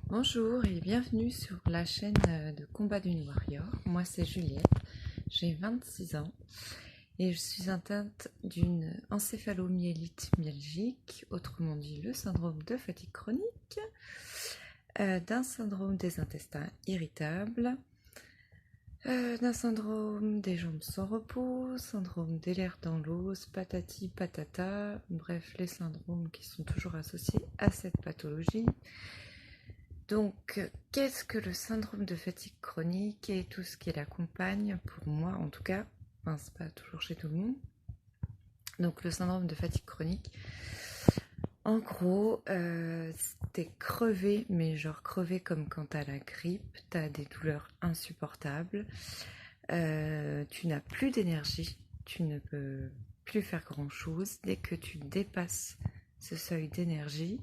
Bonjour et bienvenue sur la chaîne de Combat d'une Warrior. Moi c'est Juliette, j'ai 26 ans et je suis atteinte d'une encéphalomyélite myalgique, autrement dit le syndrome de fatigue chronique, d'un syndrome des intestins irritables, d'un syndrome des jambes sans repos, syndrome des lèvres dans l'os, patati patata, bref les syndromes qui sont toujours associés à cette pathologie. Donc, qu'est-ce que le syndrome de fatigue chronique et tout ce qui l'accompagne, pour moi en tout cas, enfin, c'est pas toujours chez tout le monde. Donc, le syndrome de fatigue chronique, en gros, t'es crevé, mais genre crevé comme quand t'as la grippe, t'as des douleurs insupportables, tu n'as plus d'énergie, tu ne peux plus faire grand-chose. Dès que tu dépasses ce seuil d'énergie,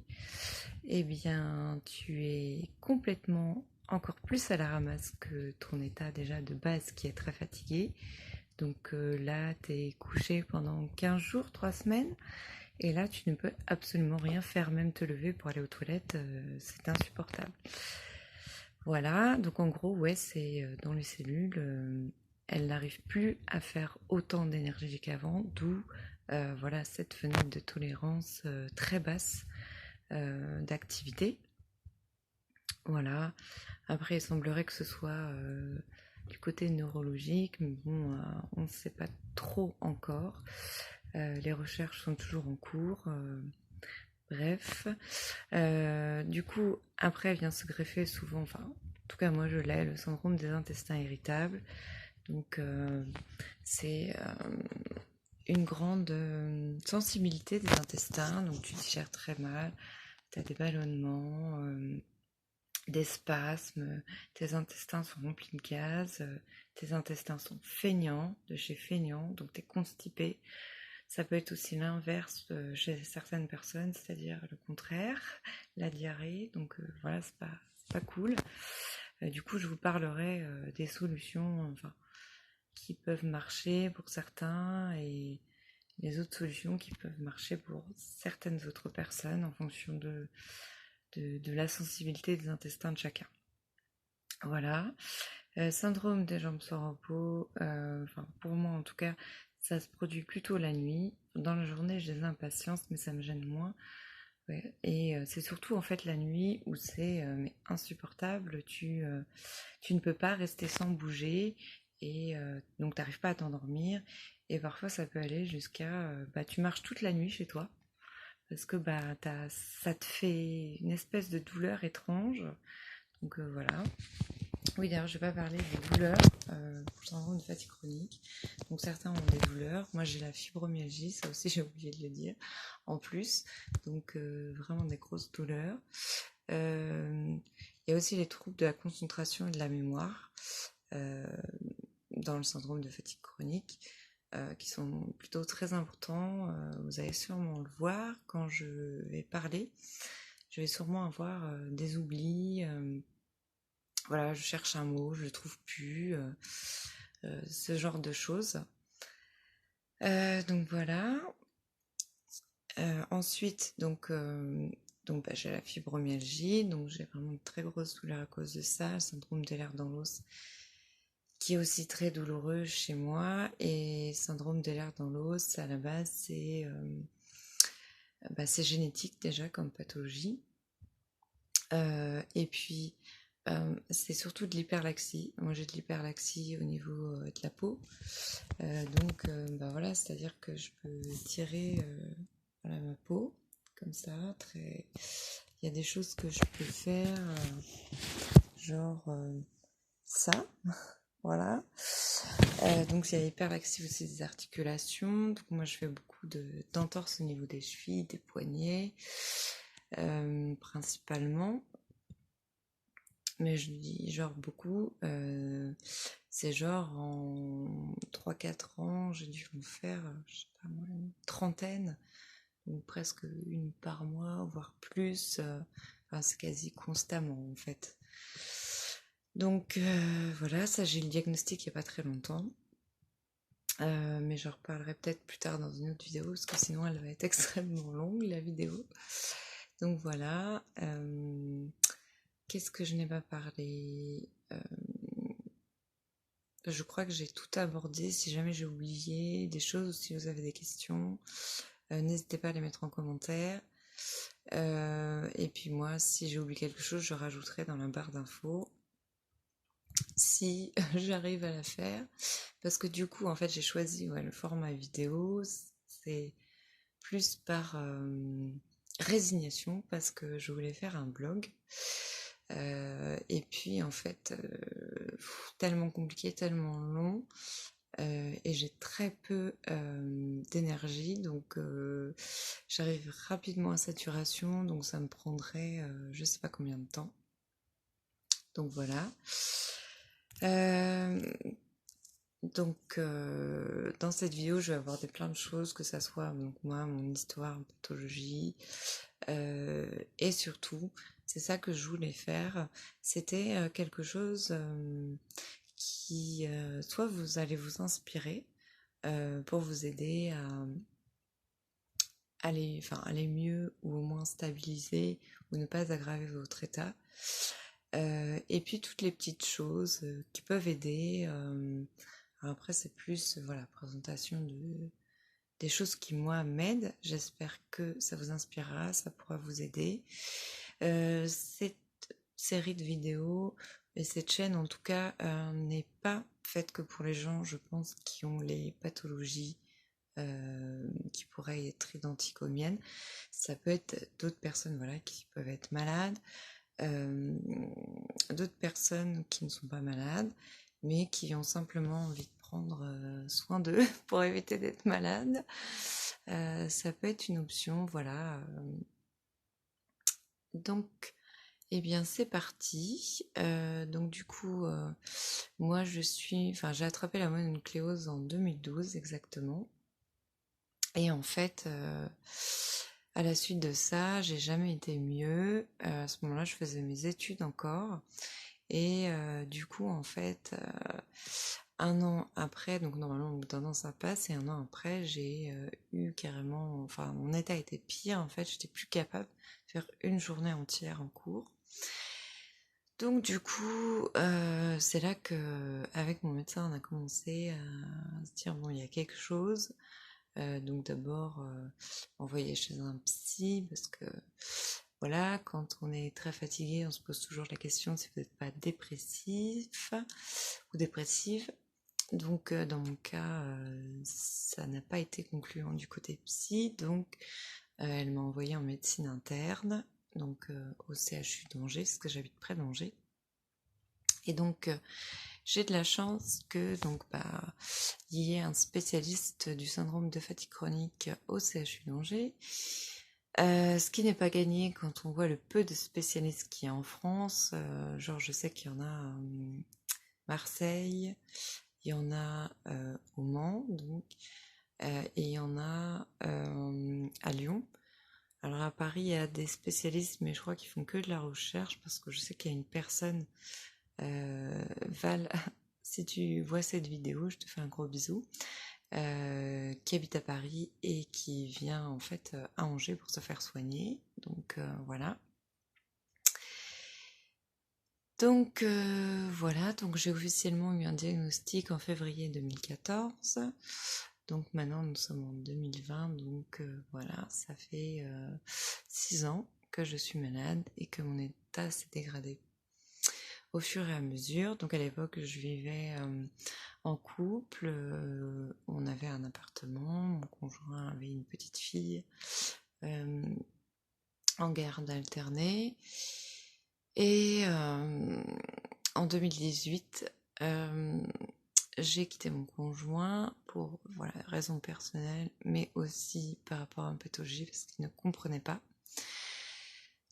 eh bien, tu es complètement encore plus à la ramasse que ton état déjà de base qui est très fatigué. Donc là, tu es couché pendant 15 jours, 3 semaines, et là, tu ne peux absolument rien faire, même te lever pour aller aux toilettes, c'est insupportable. Voilà, donc en gros, ouais, c'est dans les cellules, elles n'arrivent plus à faire autant d'énergie qu'avant, d'où voilà, cette fenêtre de tolérance très basse d'activité. Voilà. Après, il semblerait que ce soit du côté neurologique, mais bon, on ne sait pas trop encore. Les recherches sont toujours en cours. Bref. Du coup, après vient se greffer souvent, enfin, en tout cas moi je l'ai, le syndrome des intestins irritables. Donc, c'est une grande sensibilité des intestins, donc tu digères très mal, tu as des ballonnements, des spasmes, tes intestins sont remplis de gaz, tes intestins sont feignants, de chez feignant, donc tu es constipé. Ça peut être aussi l'inverse chez certaines personnes, c'est-à-dire le contraire, la diarrhée, donc voilà, c'est pas cool. Du coup, je vous parlerai des solutions enfin, qui peuvent marcher pour certains et les autres solutions qui peuvent marcher pour certaines autres personnes en fonction de la sensibilité des intestins de chacun. Voilà. Syndrome des jambes sans repos, enfin, pour moi en tout cas, ça se produit plutôt la nuit. Dans la journée, j'ai de l'impatience, mais ça me gêne moins. Ouais. Et c'est surtout en fait la nuit où c'est mais insupportable. Tu ne peux pas rester sans bouger et donc tu n'arrives pas à t'endormir. Et parfois ça peut aller jusqu'à bah, tu marches toute la nuit chez toi parce que bah, ça te fait une espèce de douleur étrange. Donc voilà. Oui, d'ailleurs, je vais pas parler des douleurs pour le syndrome de fatigue chronique. Donc certains ont des douleurs. Moi, j'ai la fibromyalgie, ça aussi j'ai oublié de le dire. En plus, donc vraiment des grosses douleurs. Il y a aussi les troubles de la concentration et de la mémoire dans le syndrome de fatigue chronique, qui sont plutôt très importants. Vous allez sûrement le voir quand je vais parler. Je vais sûrement avoir des oublis. Voilà, je cherche un mot, je le trouve plus, ce genre de choses. Donc voilà. Ensuite, donc bah, j'ai la fibromyalgie, donc j'ai vraiment de très grosses douleurs à cause de ça, le syndrome des lèvres dans l'os, qui est aussi très douloureux chez moi. Et syndrome des lèvres dans l'os, à la base, c'est génétique déjà comme pathologie. Et puis, c'est surtout de l'hyperlaxie. Moi, j'ai de l'hyperlaxie au niveau de la peau. Donc, bah voilà, c'est-à-dire que je peux tirer voilà, ma peau, comme ça. Très... Il y a des choses que je peux faire, genre ça. Voilà. Donc, il y a l'hyperlaxie aussi des articulations. Donc, moi, je fais beaucoup d'entorses au niveau des chevilles, des poignets, principalement. Mais je dis genre beaucoup, c'est genre en 3-4 ans, j'ai dû en faire, je sais pas moi, une trentaine, ou presque une par mois, voire plus. Enfin, c'est quasi constamment en fait. Donc voilà, ça j'ai le diagnostic il n'y a pas très longtemps. Mais j'en reparlerai peut-être plus tard dans une autre vidéo, parce que sinon elle va être extrêmement longue la vidéo. Donc voilà. qu'est-ce que je n'ai pas parlé? Je crois que j'ai tout abordé. Si jamais j'ai oublié des choses ou si vous avez des questions, n'hésitez pas à les mettre en commentaire. Et puis moi, si j'ai oublié quelque chose, je rajouterai dans la barre d'infos si j'arrive à la faire. Parce que du coup, en fait, j'ai choisi le format vidéo. C'est plus par résignation parce que je voulais faire un blog. Et puis en fait, tellement compliqué, tellement long, et j'ai très peu d'énergie, donc j'arrive rapidement à saturation, donc ça me prendrait je sais pas combien de temps. Donc voilà. Donc dans cette vidéo, je vais aborder plein de choses, que ça soit donc moi, mon histoire en pathologie, et surtout, c'est ça que je voulais faire, c'était quelque chose qui soit vous allez vous inspirer pour vous aider à aller mieux ou au moins stabiliser ou ne pas aggraver votre état. Et puis toutes les petites choses qui peuvent aider. Après, c'est plus présentation des choses qui, moi, m'aident. J'espère que ça vous inspirera, ça pourra vous aider. Cette série de vidéos et cette chaîne, en tout cas, n'est pas faite que pour les gens, je pense, qui ont les pathologies qui pourraient être identiques aux miennes. Ça peut être d'autres personnes qui peuvent être malades, d'autres personnes qui ne sont pas malades, mais qui ont simplement envie de prendre soin d'eux pour éviter d'être malades. Ça peut être une option, voilà. Donc, eh bien, c'est parti. Donc, du coup, moi, j'ai attrapé la mononucléose en 2012 exactement. Et en fait, à la suite de ça, j'ai jamais été mieux. À ce moment-là, je faisais mes études encore. Et du coup, en fait, un an après, donc normalement au bout d'un an ça passe, et un an après, j'ai eu carrément, mon état était pire, en fait, j'étais plus capable de faire une journée entière en cours. Donc du coup, c'est là que, avec mon médecin, on a commencé à se dire, bon, il y a quelque chose. Donc d'abord, envoyer chez un psy, parce que voilà, quand on est très fatigué, on se pose toujours la question si vous n'êtes pas dépressif ou dépressive. Donc dans mon cas, ça n'a pas été concluant du côté psy, donc elle m'a envoyée en médecine interne, donc au CHU d'Angers, parce que j'habite près d'Angers. Et donc j'ai de la chance que il y ait un spécialiste du syndrome de fatigue chronique au CHU d'Angers. Ce qui n'est pas gagné quand on voit le peu de spécialistes qu'il y a en France. Genre, je sais qu'il y en a à Marseille, il y en a au Mans, donc, et il y en a à Lyon. Alors à Paris, il y a des spécialistes, mais je crois qu'ils font que de la recherche, parce que je sais qu'il y a une personne, Val, si tu vois cette vidéo, je te fais un gros bisou, qui habite à Paris et qui vient en fait à Angers pour se faire soigner. Donc voilà. Donc voilà, donc j'ai officiellement eu un diagnostic en février 2014. Donc maintenant nous sommes en 2020, donc voilà, ça fait 6 ans que je suis malade et que mon état s'est dégradé au fur et à mesure. Donc à l'époque, je vivais en couple, on avait un appartement, mon conjoint avait une petite fille en garde alternée. Et en 2018, j'ai quitté mon conjoint pour raisons personnelles, mais aussi par rapport à une pathologie, parce qu'il ne comprenait pas.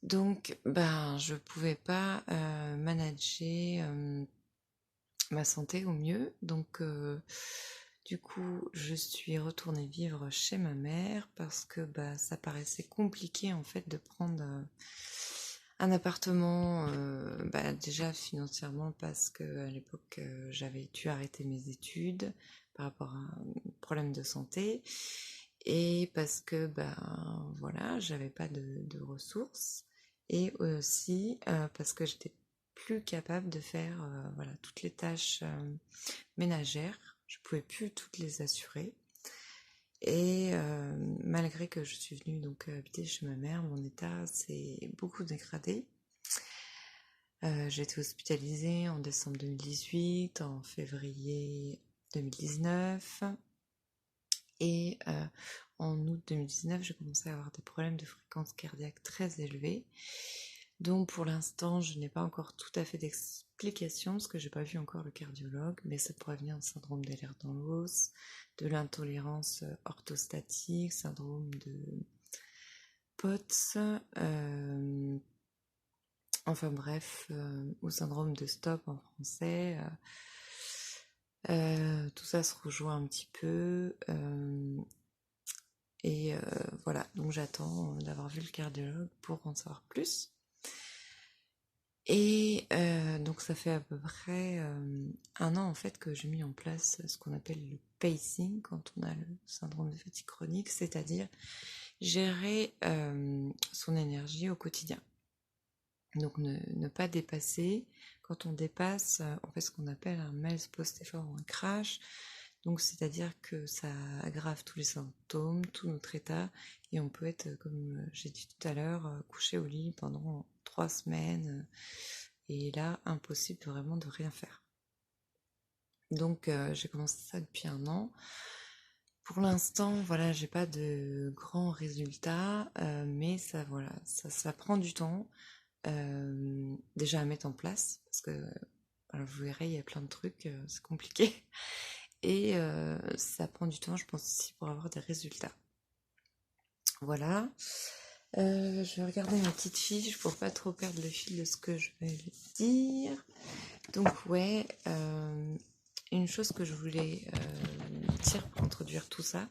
Donc, je pouvais pas manager ma santé au mieux. Donc, du coup, je suis retournée vivre chez ma mère parce que ça paraissait compliqué en fait de prendre un appartement, déjà financièrement, parce que à l'époque j'avais dû arrêter mes études par rapport à un problème de santé, et parce que j'avais pas de ressources, et aussi parce que j'étais plus capable de faire voilà, toutes les tâches ménagères. Je ne pouvais plus toutes les assurer. Et malgré que je suis venue donc habiter chez ma mère, mon état s'est beaucoup dégradé. J'ai été hospitalisée en décembre 2018, en février 2019 et en août 2019, j'ai commencé à avoir des problèmes de fréquence cardiaque très élevés. Donc pour l'instant, je n'ai pas encore tout à fait d'explication parce que j'ai pas vu encore le cardiologue, mais ça pourrait venir d'un syndrome des lèvres dans l'os, de l'intolérance orthostatique, syndrome de POTS, enfin bref, ou syndrome de stop en français. Tout ça se rejoint un petit peu. Et voilà, donc j'attends d'avoir vu le cardiologue pour en savoir plus. Et donc ça fait à peu près 1 an en fait que j'ai mis en place ce qu'on appelle le pacing quand on a le syndrome de fatigue chronique, c'est-à-dire gérer son énergie au quotidien. Donc ne pas dépasser. Quand on dépasse, on fait ce qu'on appelle un MELS post-effort ou un crash. Donc c'est-à-dire que ça aggrave tous les symptômes, tout notre état, et on peut être, comme j'ai dit tout à l'heure, couché au lit pendant 3 semaines, et là, impossible vraiment de rien faire. Donc j'ai commencé ça depuis 1 an. Pour l'instant, voilà, j'ai pas de grands résultats, mais ça, voilà, ça prend du temps. Déjà à mettre en place, parce que alors vous verrez, il y a plein de trucs, c'est compliqué. Et ça prend du temps, je pense aussi, pour avoir des résultats. Voilà. Je vais regarder ma petite fiche pour pas trop perdre le fil de ce que je vais dire. Donc ouais, une chose que je voulais dire pour introduire tout ça,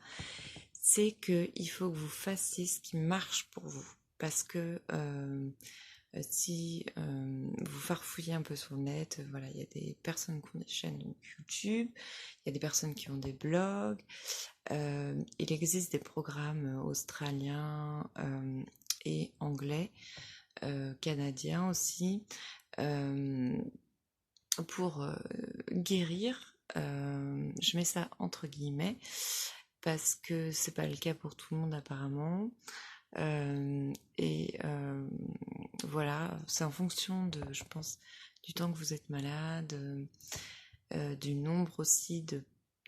c'est qu'il faut que vous fassiez ce qui marche pour vous. Parce que si vous farfouillez un peu sur le net, voilà, il y a des personnes qui ont des chaînes YouTube, il y a des personnes qui ont des blogs, il existe des programmes australiens et anglais, canadiens aussi, pour guérir, je mets ça entre guillemets, parce que c'est pas le cas pour tout le monde apparemment. Voilà, c'est en fonction de, je pense, du temps que vous êtes malade, du nombre aussi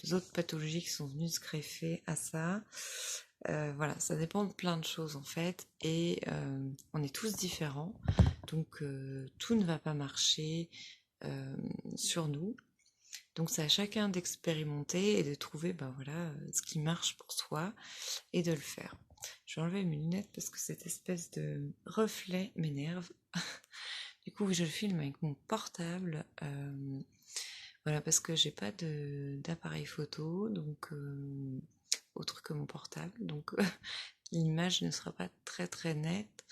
d'autres pathologies qui sont venues se greffer à ça. Voilà, ça dépend de plein de choses en fait, et on est tous différents, donc tout ne va pas marcher sur nous. Donc c'est à chacun d'expérimenter et de trouver voilà, ce qui marche pour soi et de le faire. Je vais enlever mes lunettes parce que cette espèce de reflet m'énerve. Du coup, je le filme avec mon portable. Voilà, parce que j'ai pas d'appareil photo, donc autre que mon portable. Donc l'image ne sera pas très très nette.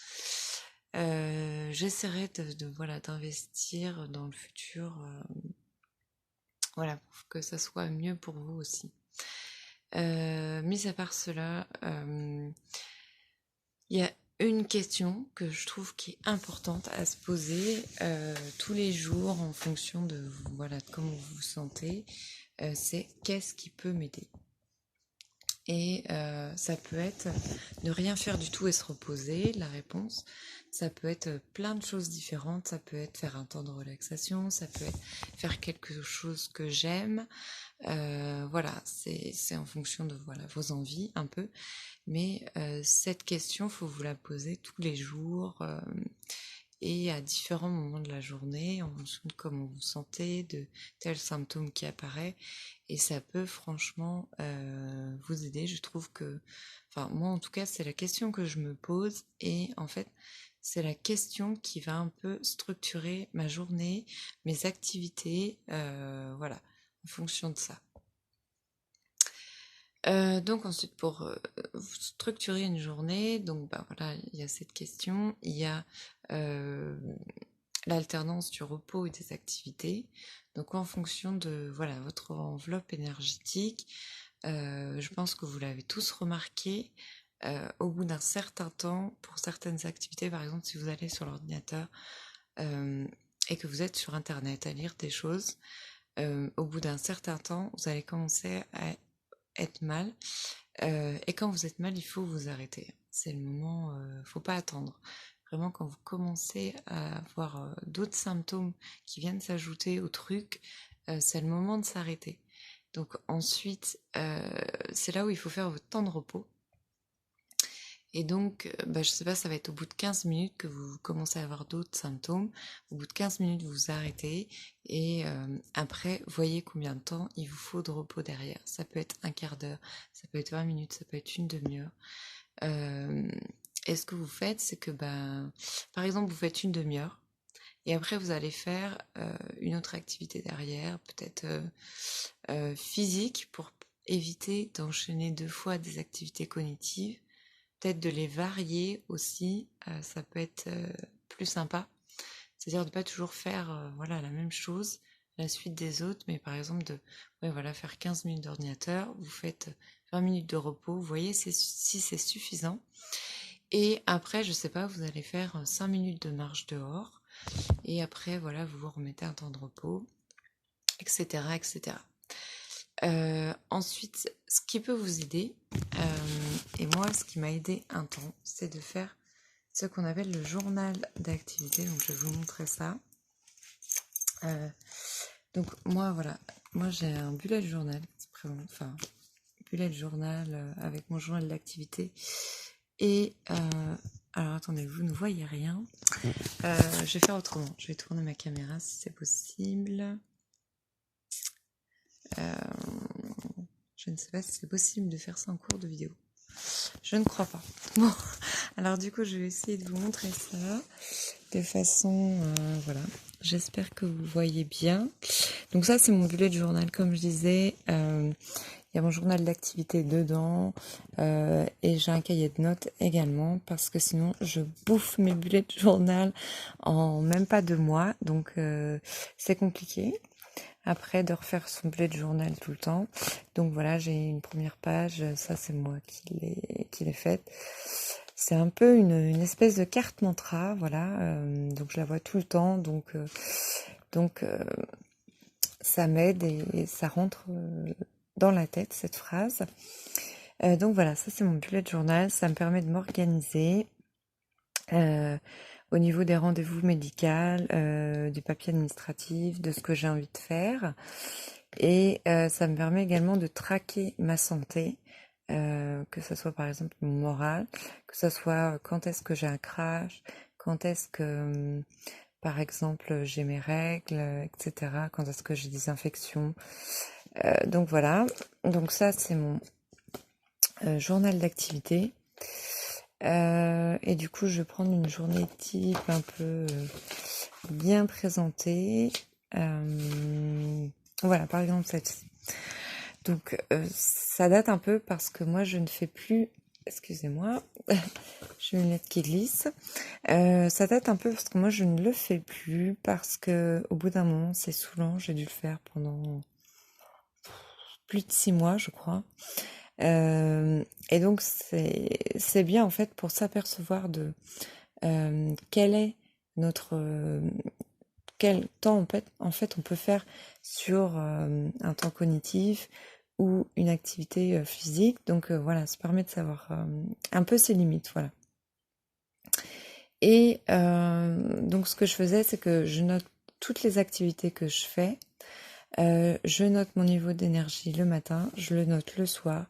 J'essaierai voilà, d'investir dans le futur, voilà, pour que ça soit mieux pour vous aussi. Mis à part cela, il y a une question que je trouve qui est importante à se poser tous les jours en fonction de voilà, de comment vous vous sentez, c'est qu'est-ce qui peut m'aider? Et ça peut être ne rien faire du tout et se reposer, la réponse. Ça peut être plein de choses différentes. Ça peut être faire un temps de relaxation. Ça peut être faire quelque chose que j'aime. Voilà, c'est en fonction de voilà, vos envies un peu. Mais cette question, faut vous la poser tous les jours et à différents moments de la journée en fonction de comment vous vous sentez, de tel symptôme qui apparaît. Et ça peut franchement vous aider. Je trouve que, enfin moi en tout cas, c'est la question que je me pose et en fait, c'est la question qui va un peu structurer ma journée, mes activités, voilà, en fonction de ça. Donc ensuite pour structurer une journée, donc voilà, il y a cette question, il y a l'alternance du repos et des activités. Donc en fonction de voilà votre enveloppe énergétique, je pense que vous l'avez tous remarqué, au bout d'un certain temps, pour certaines activités, par exemple si vous allez sur l'ordinateur et que vous êtes sur internet à lire des choses, au bout d'un certain temps, vous allez commencer à être mal. Et quand vous êtes mal, il faut vous arrêter. C'est le moment, faut pas attendre. Vraiment, quand vous commencez à avoir d'autres symptômes qui viennent s'ajouter au truc, c'est le moment de s'arrêter. Donc ensuite, c'est là où il faut faire votre temps de repos. Et donc, je sais pas, ça va être au bout de 15 minutes que vous commencez à avoir d'autres symptômes. Au bout de 15 minutes, vous vous arrêtez et après, voyez combien de temps il vous faut de repos derrière. Ça peut être un quart d'heure, ça peut être 20 minutes, ça peut être une demi-heure. Et ce que vous faites, c'est que, par exemple, vous faites une demi-heure et après, vous allez faire une autre activité derrière, peut-être physique, pour éviter d'enchaîner 2 fois des activités cognitives. Peut-être de les varier aussi, ça peut être plus sympa. C'est-à-dire de pas toujours faire voilà, la même chose, la suite des autres, mais par exemple de faire 15 minutes d'ordinateur, vous faites 20 minutes de repos, vous voyez si c'est suffisant. Et après, je sais pas, vous allez faire 5 minutes de marche dehors, et après, voilà, vous vous remettez un temps de repos, etc., etc. Ensuite, ce qui peut vous aider, et moi, ce qui m'a aidé un temps, c'est de faire ce qu'on appelle le journal d'activité. Donc, je vais vous montrer ça. Donc, moi, voilà. Moi, j'ai un bullet journal. Enfin, bullet journal avec mon journal d'activité. Et, alors, attendez, vous ne voyez rien. Je vais faire autrement. Je vais tourner ma caméra si c'est possible. Je ne sais pas si c'est possible de faire ça en cours de vidéo. Je ne crois pas. Bon, alors du coup, je vais essayer de vous montrer ça de façon... voilà. J'espère que vous voyez bien. Donc ça, c'est mon bullet journal, comme je disais. Il y a mon journal d'activité dedans. Et j'ai un cahier de notes également, parce que sinon, je bouffe mes bullet journal en même pas 2 mois. Donc, c'est compliqué. Après, de refaire son bullet journal tout le temps. Donc voilà, j'ai une première page, ça c'est moi qui l'ai faite. C'est un peu une espèce de carte mantra, voilà. Donc je la vois tout le temps, donc ça m'aide et ça rentre dans la tête, cette phrase. Donc voilà, ça c'est mon bullet journal, ça me permet de m'organiser. Au niveau des rendez-vous médicaux, du papier administratif, de ce que j'ai envie de faire. Et ça me permet également de traquer ma santé, que ce soit par exemple mon moral, que ce soit quand est-ce que j'ai un crash, quand est-ce que, par exemple, j'ai mes règles, etc., quand est-ce que j'ai des infections. Donc voilà, donc ça c'est mon journal d'activité. Et du coup, je vais prendre une journée type un peu bien présentée. Voilà, par exemple celle-ci. Donc, ça date un peu parce que moi, je ne fais plus... Excusez-moi, j'ai une lettre qui glisse. Ça date un peu parce que moi, je ne le fais plus parce que au bout d'un moment, c'est saoulant. J'ai dû le faire pendant plus de 6 mois, je crois. Et donc c'est bien en fait pour s'apercevoir de quel est notre quel temps en fait on peut faire sur un temps cognitif ou une activité physique. Donc voilà, ça permet de savoir un peu ses limites, voilà. Et donc ce que je faisais, c'est que je note toutes les activités que je fais. Je note mon niveau d'énergie le matin, je le note le soir.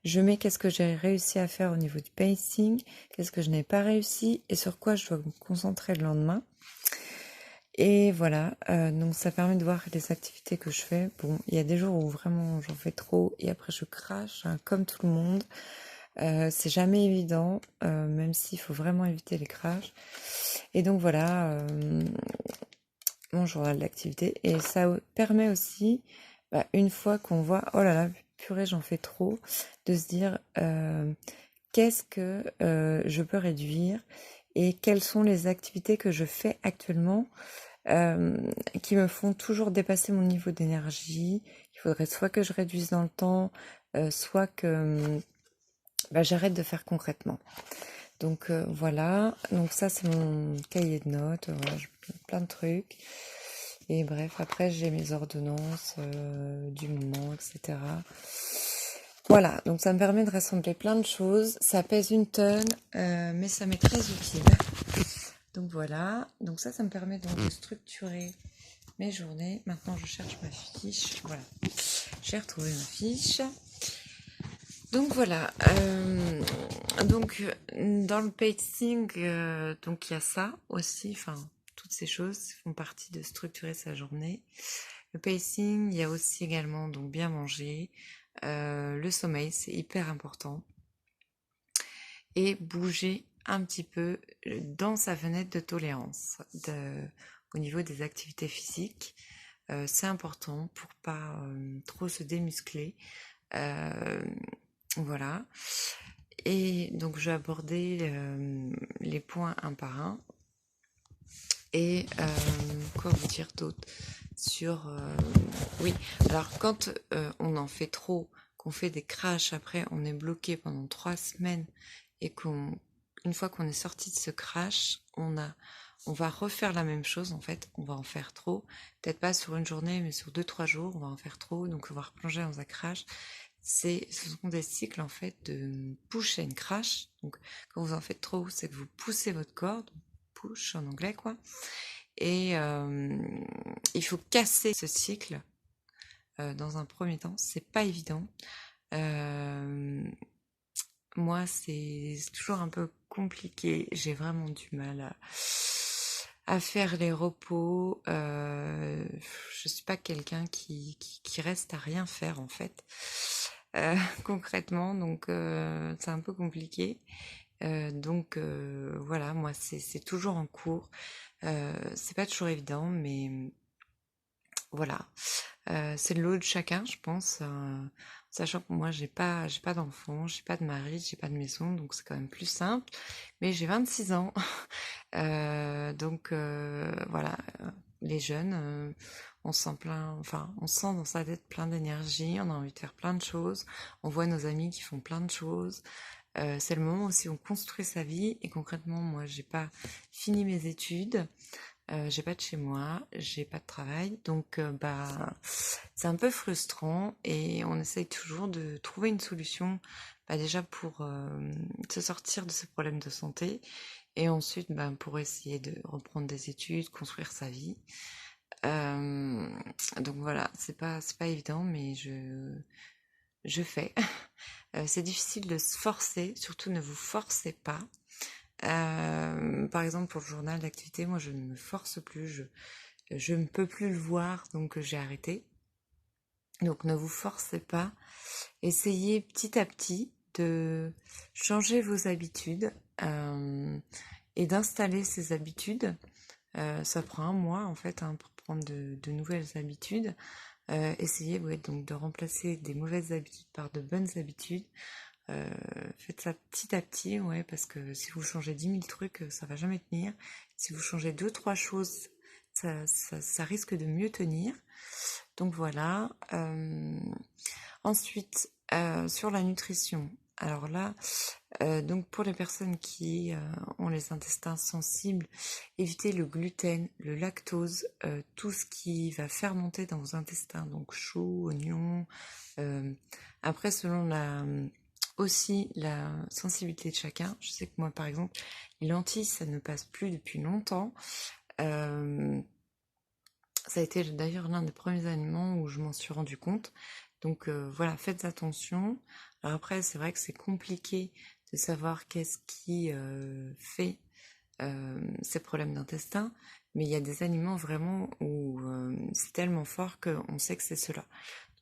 Je mets qu'est-ce que j'ai réussi à faire au niveau du pacing, qu'est-ce que je n'ai pas réussi et sur quoi je dois me concentrer le lendemain. Et voilà, donc ça permet de voir les activités que je fais. Bon, il y a des jours où vraiment j'en fais trop et après je crache, hein, comme tout le monde. C'est jamais évident, même s'il faut vraiment éviter les crashs. Et donc voilà, mon journal d'activité. Et ça permet aussi, une fois qu'on voit, oh là là, purée, j'en fais trop, de se dire qu'est-ce que je peux réduire et quelles sont les activités que je fais actuellement qui me font toujours dépasser mon niveau d'énergie. Il faudrait soit que je réduise dans le temps, soit que j'arrête de faire concrètement. Donc voilà, donc ça c'est mon cahier de notes, voilà, je plein de trucs. Et bref, après j'ai mes ordonnances du moment, etc. Voilà, donc ça me permet de rassembler plein de choses. Ça pèse 1 tonne, mais ça m'est très utile. Donc voilà, donc ça me permet donc de structurer mes journées. Maintenant je cherche ma fiche, voilà. J'ai retrouvé ma fiche. Donc voilà, donc dans le pacing, donc il y a ça aussi, enfin toutes ces choses font partie de structurer sa journée. Le pacing, il y a aussi également donc bien manger, le sommeil c'est hyper important et bouger un petit peu dans sa fenêtre de tolérance au niveau des activités physiques. C'est important pour pas trop se démuscler. Voilà. Et donc, je vais aborder les points un par un. Et quoi vous dire d'autre sur... oui, alors quand on en fait trop, qu'on fait des crashs, après on est bloqué pendant 3 semaines et une fois qu'on est sorti de ce crash, on va refaire la même chose en fait, on va en faire trop, peut-être pas sur une journée mais sur 2-3 jours, on va en faire trop, donc on va replonger dans un crash. Ce sont des cycles en fait de push and crash. Donc quand vous en faites trop, c'est que vous poussez votre corps, push en anglais quoi. Et il faut casser ce cycle dans un premier temps. C'est pas évident. Moi, c'est toujours un peu compliqué. J'ai vraiment du mal à faire les repos. Je suis pas quelqu'un qui reste à rien faire en fait. Concrètement, donc c'est un peu compliqué. Donc voilà, moi c'est toujours en cours. C'est pas toujours évident, mais voilà. C'est de l'eau de chacun, je pense. Sachant que moi j'ai pas d'enfant, j'ai pas de mari, j'ai pas de maison, donc c'est quand même plus simple. Mais j'ai 26 ans, donc voilà. Les jeunes, on se sent on se sent dans sa tête plein d'énergie, on a envie de faire plein de choses, on voit nos amis qui font plein de choses. C'est le moment aussi où on construit sa vie et concrètement moi j'ai pas fini mes études, j'ai pas de chez moi, j'ai pas de travail, donc c'est un peu frustrant et on essaye toujours de trouver une solution, déjà pour se sortir de ces problèmes de santé et ensuite pour essayer de reprendre des études, construire sa vie. Donc voilà, c'est pas évident, mais je fais. C'est difficile de se forcer, surtout ne vous forcez pas. Par exemple pour le journal d'activité, moi je ne me force plus, je ne peux plus le voir, donc j'ai arrêté. Donc ne vous forcez pas, essayez petit à petit de changer vos habitudes et d'installer ces habitudes. Ça prend 1 mois en fait pour prendre de nouvelles habitudes. Essayez donc de remplacer des mauvaises habitudes par de bonnes habitudes. Faites ça petit à petit, ouais, parce que si vous changez 10 000 trucs, ça va jamais tenir. Si vous changez 2-3 choses, ça risque de mieux tenir. Donc voilà. Ensuite, sur la nutrition. Alors là, donc pour les personnes qui ont les intestins sensibles, évitez le gluten, le lactose, tout ce qui va fermenter dans vos intestins, donc choux, oignons. Après, selon aussi la sensibilité de chacun, je sais que moi par exemple, les lentilles, ça ne passe plus depuis longtemps. Ça a été d'ailleurs l'un des premiers aliments où je m'en suis rendu compte. Donc voilà, faites attention. Alors après, c'est vrai que c'est compliqué de savoir qu'est-ce qui fait ces problèmes d'intestin, mais il y a des aliments vraiment où c'est tellement fort qu'on sait que c'est cela.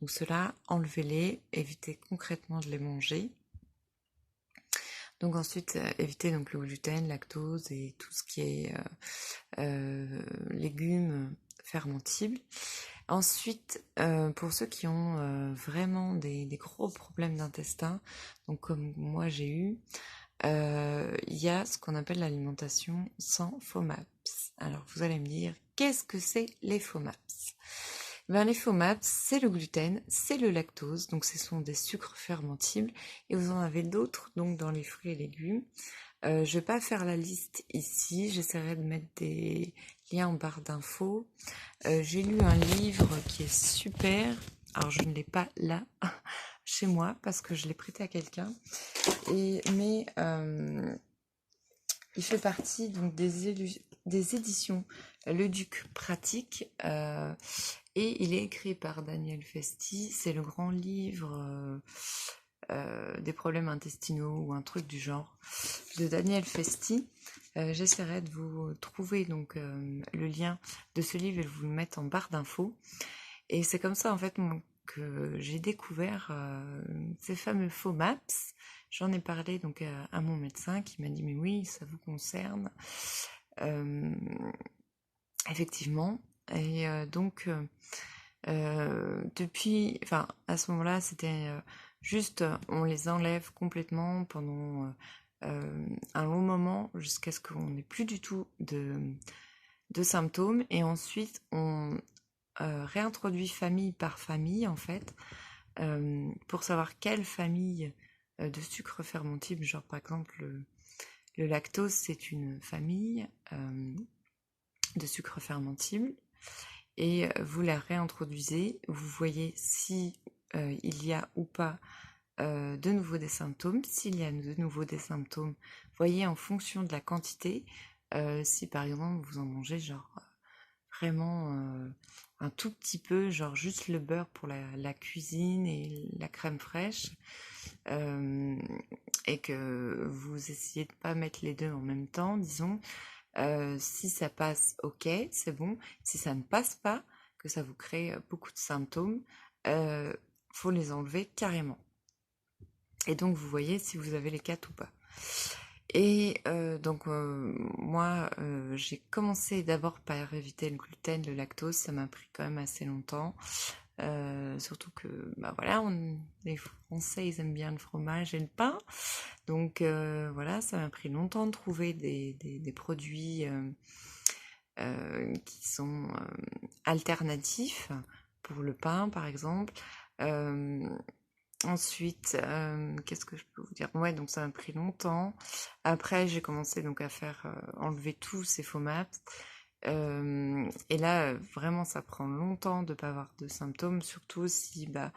Donc cela, enlevez-les, évitez concrètement de les manger. Donc ensuite, évitez donc le gluten, lactose et tout ce qui est légumes fermentibles. Ensuite, pour ceux qui ont vraiment des gros problèmes d'intestin, donc comme moi j'ai eu, il y a ce qu'on appelle l'alimentation sans FODMAPs. Alors vous allez me dire, qu'est-ce que c'est les FODMAPs? Les FODMAPs, c'est le gluten, c'est le lactose, donc ce sont des sucres fermentibles, et vous en avez d'autres donc dans les fruits et légumes. Je vais pas faire la liste ici, j'essaierai de mettre des liens en barre d'infos. J'ai lu un livre qui est super, alors je ne l'ai pas là, chez moi, parce que je l'ai prêté à quelqu'un, mais il fait partie donc des éditions Le Duc Pratique, et il est écrit par Daniel Festi. C'est le grand livre des problèmes intestinaux ou un truc du genre de Daniel Festi. J'essaierai de vous trouver donc le lien de ce livre et de vous le mettre en barre d'infos. Et c'est comme ça en fait que j'ai découvert ces fameux FODMAPs. J'en ai parlé donc à mon médecin qui m'a dit mais oui, ça vous concerne. Effectivement. Et donc depuis, enfin à ce moment-là, c'était juste on les enlève complètement pendant un long moment jusqu'à ce qu'on n'ait plus du tout de symptômes, et ensuite on réintroduit famille par famille en fait, pour savoir quelle famille de sucre fermentible, genre par exemple le lactose c'est une famille de sucre fermentible, et vous la réintroduisez, vous voyez si il y a ou pas de nouveau des symptômes. S'il y a de nouveau des symptômes, voyez en fonction de la quantité, si par exemple vous en mangez genre vraiment un tout petit peu, genre juste le beurre pour la cuisine et la crème fraîche, et que vous essayez de pas mettre les deux en même temps, disons, si ça passe, ok, c'est bon. Si ça ne passe pas, que ça vous crée beaucoup de symptômes, faut les enlever carrément. Et donc vous voyez si vous avez les 4 ou pas. Et donc moi j'ai commencé d'abord par éviter le gluten, le lactose, ça m'a pris quand même assez longtemps. Surtout que bah voilà, les Français ils aiment bien le fromage et le pain, donc voilà, ça m'a pris longtemps de trouver des produits qui sont alternatifs pour le pain par exemple. Ensuite, qu'est-ce que je peux vous dire? Ouais, donc ça m'a pris longtemps. Après, j'ai commencé donc à faire enlever tous ces FODMAPs. Et là, vraiment, ça prend longtemps de ne pas avoir de symptômes, surtout si, bah,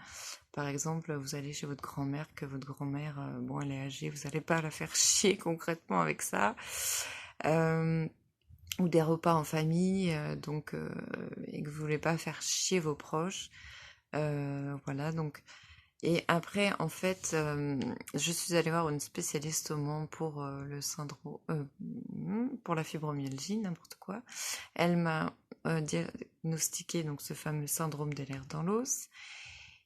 par exemple, vous allez chez votre grand-mère, que votre grand-mère, bon, elle est âgée, vous n'allez pas la faire chier concrètement avec ça. Ou des repas en famille, donc, et que vous voulez pas faire chier vos proches. Voilà, donc. Et après, en fait, je suis allée voir une spécialiste au Mans pour le syndrome, pour la fibromyalgie, n'importe quoi. Elle m'a diagnostiqué donc ce fameux syndrome des lèvres dans l'os.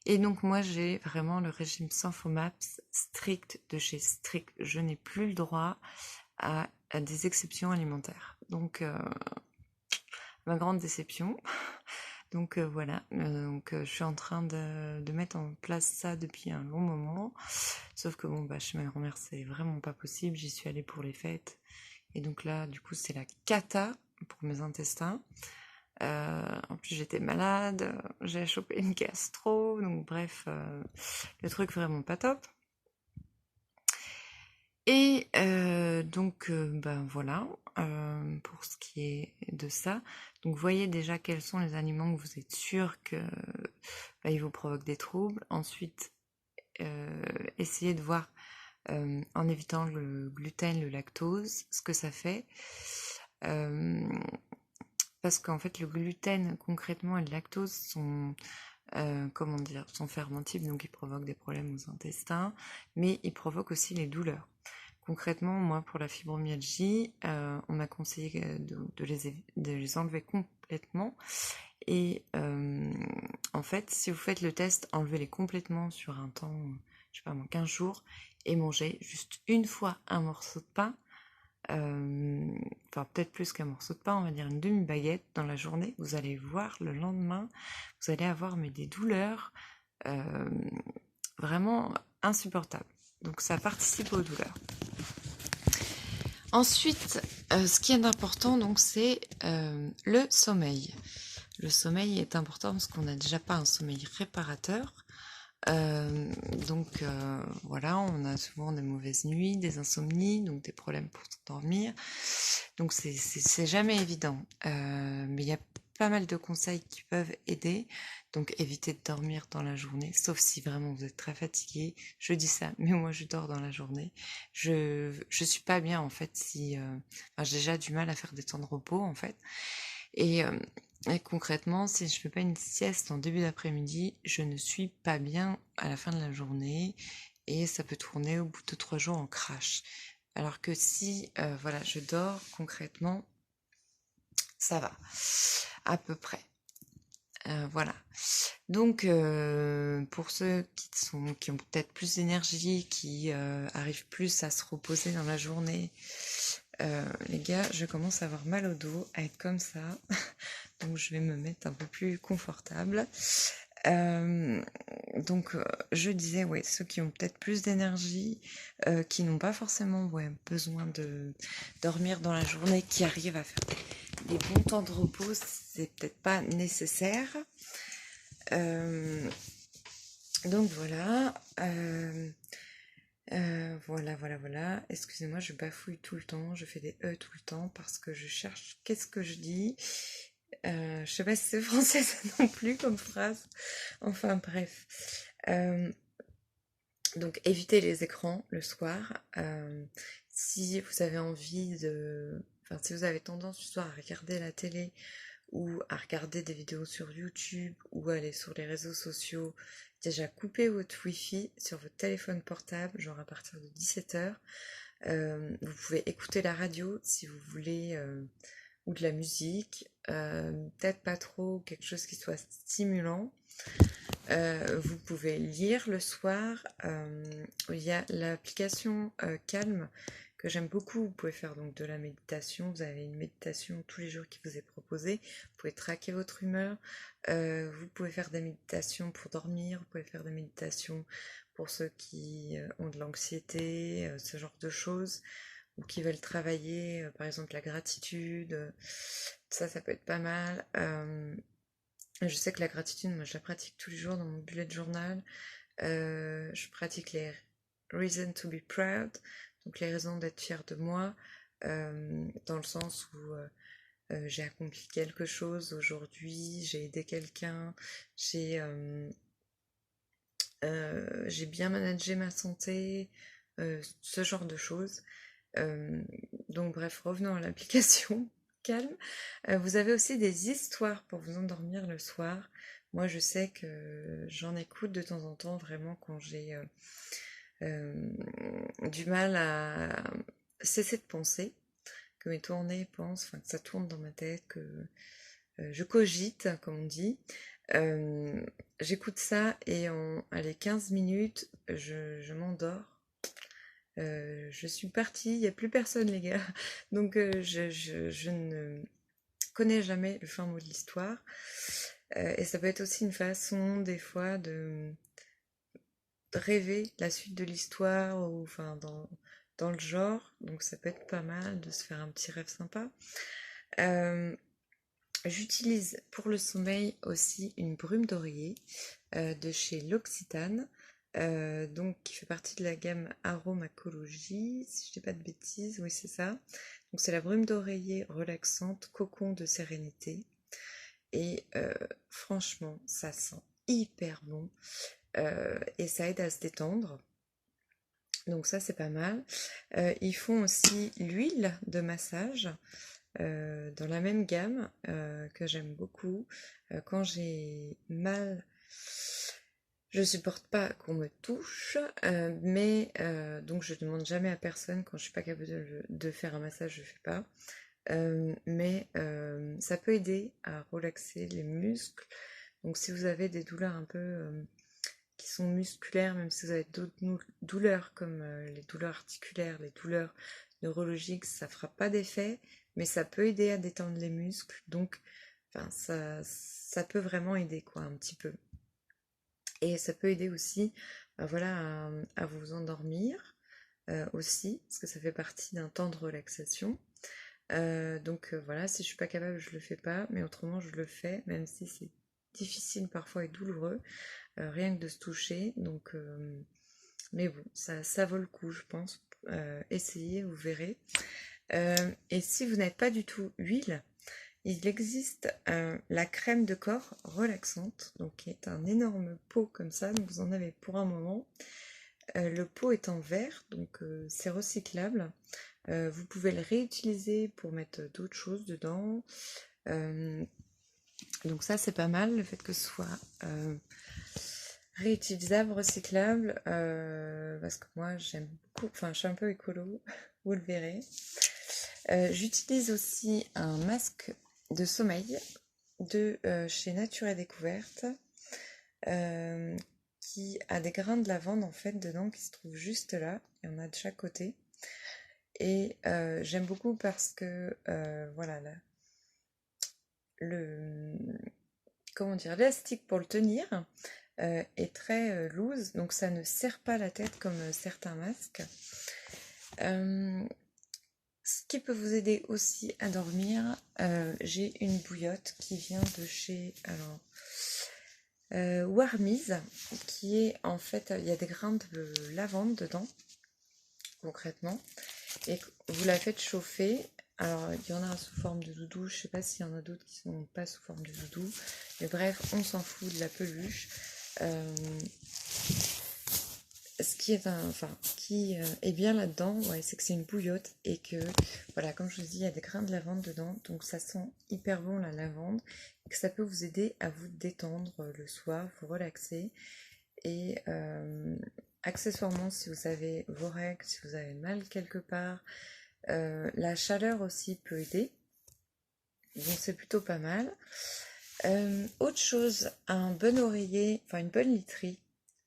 Et donc moi, j'ai vraiment le régime sans FODMAPs strict de chez strict. Je n'ai plus le droit à des exceptions alimentaires. Donc, ma grande déception. Donc voilà, donc je suis en train de mettre en place ça depuis un long moment. Sauf que bon, bah chez ma grand-mère, c'est vraiment pas possible. J'y suis allée pour les fêtes. Et donc là, du coup, c'est la cata pour mes intestins. En plus, j'étais malade, j'ai chopé une gastro. Donc bref, le truc vraiment pas top. Et donc, ben voilà, pour ce qui est de ça. Donc, voyez déjà quels sont les aliments que vous êtes sûr que ils vous provoquent des troubles. Ensuite, essayez de voir, en évitant le gluten, le lactose, ce que ça fait. Parce qu'en fait, le gluten, concrètement, et le lactose sont... comment dire, sont fermentibles, donc ils provoquent des problèmes aux intestins, mais ils provoquent aussi les douleurs. Concrètement, moi, pour la fibromyalgie, on m'a conseillé de les enlever complètement. Et en fait, si vous faites le test, enlevez-les complètement sur un temps, je sais pas moi, 15 jours, et mangez juste une fois un morceau de pain, enfin peut-être plus qu'un morceau de pain, on va dire une demi-baguette dans la journée. Vous allez voir le lendemain, vous allez avoir des douleurs vraiment insupportables. Donc ça participe aux douleurs. Ensuite, ce qui est important, donc, c'est le sommeil. Le sommeil est important parce qu'on n'a déjà pas un sommeil réparateur. Voilà, on a souvent des mauvaises nuits, des insomnies, donc des problèmes pour s'endormir. Donc c'est jamais évident. Mais il y a pas mal de conseils qui peuvent aider. Donc évitez de dormir dans la journée, sauf si vraiment vous êtes très fatigué. Je dis ça, mais moi je dors dans la journée. Je suis pas bien en fait si enfin, j'ai déjà du mal à faire des temps de repos en fait. Et, euh, et concrètement, si je fais pas une sieste en début d'après-midi, je ne suis pas bien à la fin de la journée et ça peut tourner au bout de 3 jours en crash. Alors que si voilà, je dors concrètement, ça va à peu près. Voilà. Donc pour ceux qui ont peut-être plus d'énergie, qui arrivent plus à se reposer dans la journée, les gars, je commence à avoir mal au dos, à être comme ça. Donc je vais me mettre un peu plus confortable. Donc je disais, ouais, ceux qui ont peut-être plus d'énergie, qui n'ont pas forcément besoin de dormir dans la journée, qui arrivent à faire des bons temps de repos, c'est peut-être pas nécessaire. Donc voilà. Voilà. Excusez-moi, je bafouille tout le temps, je fais des E tout le temps parce que je cherche qu'est-ce que je dis. Je sais pas si c'est français ça non plus comme phrase. Enfin bref. Donc évitez les écrans le soir. Si vous avez envie de... Enfin, si vous avez tendance ce soir à regarder la télé ou à regarder des vidéos sur YouTube ou aller sur les réseaux sociaux, déjà coupez votre Wi-Fi sur votre téléphone portable, genre à partir de 17h. Vous pouvez écouter la radio si vous voulez, ou de la musique, peut-être pas trop quelque chose qui soit stimulant. Vous pouvez lire le soir. Il y a l'application Calme que j'aime beaucoup. Vous pouvez faire donc de la méditation. Vous avez une méditation tous les jours qui vous est proposée. Vous pouvez traquer votre humeur. Vous pouvez faire des méditations pour dormir. Vous pouvez faire des méditations pour ceux qui ont de l'anxiété, ce genre de choses, ou qui veulent travailler, par exemple la gratitude. Ça peut être pas mal. Je sais que la gratitude, moi je la pratique tous les jours dans mon bullet journal. Je pratique les reasons to be proud, donc les raisons d'être fier de moi, dans le sens où j'ai accompli quelque chose aujourd'hui, j'ai aidé quelqu'un, j'ai bien managé ma santé, ce genre de choses. Donc bref, revenons à l'application Calme. Vous avez aussi des histoires pour vous endormir le soir. Moi, je sais que j'en écoute de temps en temps, vraiment, quand j'ai du mal à cesser de penser, que mes tournées pensent, enfin que ça tourne dans ma tête, que je cogite, comme on dit. Euh, J'écoute ça et en allez, 15 minutes, je m'endors. Je suis partie, il n'y a plus personne les gars. Donc je ne connais jamais le fin mot de l'histoire. Et ça peut être aussi une façon des fois de rêver la suite de l'histoire, ou enfin dans le genre. Donc ça peut être pas mal de se faire un petit rêve sympa. J'utilise pour le sommeil aussi une brume d'oreiller de chez L'Occitane, donc qui fait partie de la gamme Aromacologie, si je dis pas de bêtises, oui c'est ça. Donc c'est la brume d'oreiller relaxante, cocon de sérénité, et franchement ça sent hyper bon, et ça aide à se détendre. Donc ça c'est pas mal. Ils font aussi l'huile de massage dans la même gamme, que j'aime beaucoup. Quand j'ai mal, je supporte pas qu'on me touche, mais donc je demande jamais à personne. Quand je suis pas capable de faire un massage, je fais pas. Mais ça peut aider à relaxer les muscles. Donc si vous avez des douleurs un peu qui sont musculaires, même si vous avez d'autres douleurs comme les douleurs articulaires, les douleurs neurologiques, ça fera pas d'effet, mais ça peut aider à détendre les muscles. Donc, enfin, ça peut vraiment aider quoi, un petit peu. Et ça peut aider aussi, voilà, à vous endormir aussi, parce que ça fait partie d'un temps de relaxation. Donc voilà, si je suis pas capable, je le fais pas, mais autrement je le fais, même si c'est difficile parfois et douloureux, rien que de se toucher. Donc, mais bon, ça vaut le coup, je pense. Essayez, vous verrez. Et si vous n'êtes pas du tout huile, il existe la crème de corps relaxante, donc qui est un énorme pot comme ça, donc vous en avez pour un moment. Le pot est en verre, donc c'est recyclable. Vous pouvez le réutiliser pour mettre d'autres choses dedans. Donc ça c'est pas mal, le fait que ce soit réutilisable, recyclable, parce que moi j'aime beaucoup, enfin je suis un peu écolo, vous le verrez. J'utilise aussi un masque de sommeil de chez Nature et Découverte qui a des grains de lavande en fait dedans qui se trouvent juste là, il y en a de chaque côté. Et j'aime beaucoup parce que voilà comment dire, l'élastique pour le tenir est très loose, donc ça ne serre pas la tête comme certains masques. Ce qui peut vous aider aussi à dormir, j'ai une bouillotte qui vient de chez Warmise, qui est en fait, il y a des grains de lavande dedans, concrètement, et vous la faites chauffer. Alors il y en a sous forme de doudou, je sais pas s'il y en a d'autres qui sont pas sous forme de doudou, mais bref, on s'en fout de la peluche. Ce qui est bien là-dedans, ouais, c'est que c'est une bouillotte et que, voilà, comme je vous dis, il y a des grains de lavande dedans, donc ça sent hyper bon la lavande et que ça peut vous aider à vous détendre le soir, vous relaxer. Et accessoirement, si vous avez vos règles, si vous avez mal quelque part, la chaleur aussi peut aider, donc c'est plutôt pas mal. Autre chose, un bon oreiller, enfin une bonne literie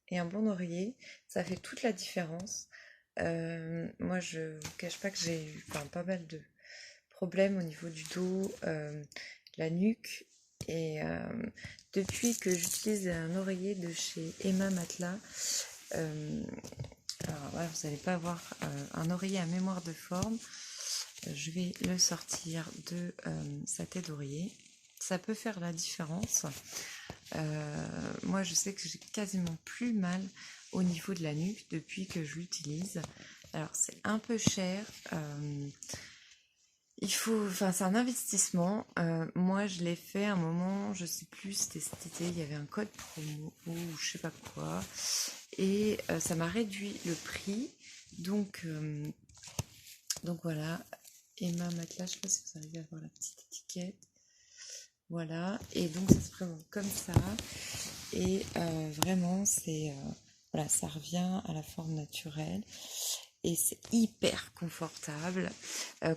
et un bon oreiller, ça fait toute la différence. Moi, je vous cache pas que j'ai eu pas mal de problèmes au niveau du dos, la nuque, et depuis que j'utilise un oreiller de chez Emma Matelas, alors là, vous n'allez pas avoir un oreiller à mémoire de forme. Je vais le sortir de sa tête d'oreiller. Ça peut faire la différence. Moi, je sais que j'ai quasiment plus mal au niveau de la nuque depuis que je l'utilise. Alors, c'est un peu cher. C'est un investissement. Moi, je l'ai fait à un moment, je sais plus, c'était cet été, il y avait un code promo ou je sais pas quoi, et ça m'a réduit le prix. Donc voilà, Emma Matelas, je sais pas si vous arrivez à voir la petite étiquette. Voilà, et donc ça se présente comme ça, et vraiment c'est voilà, ça revient à la forme naturelle et c'est hyper confortable,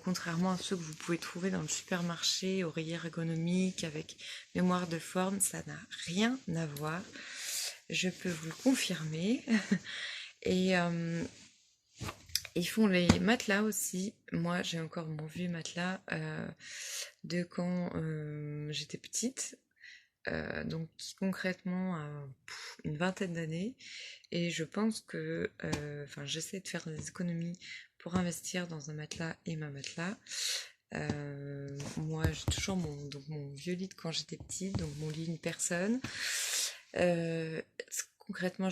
contrairement à ceux que vous pouvez trouver dans le supermarché, oreiller ergonomique avec mémoire de forme, ça n'a rien à voir, je peux vous le confirmer. Et ils font les matelas aussi. Moi, j'ai encore mon vieux matelas de quand j'étais petite. Donc qui concrètement a une vingtaine d'années. Et je pense que j'essaie de faire des économies pour investir dans un matelas et ma matelas. Moi, j'ai toujours mon vieux lit de quand j'étais petite, donc mon lit une personne. Concrètement,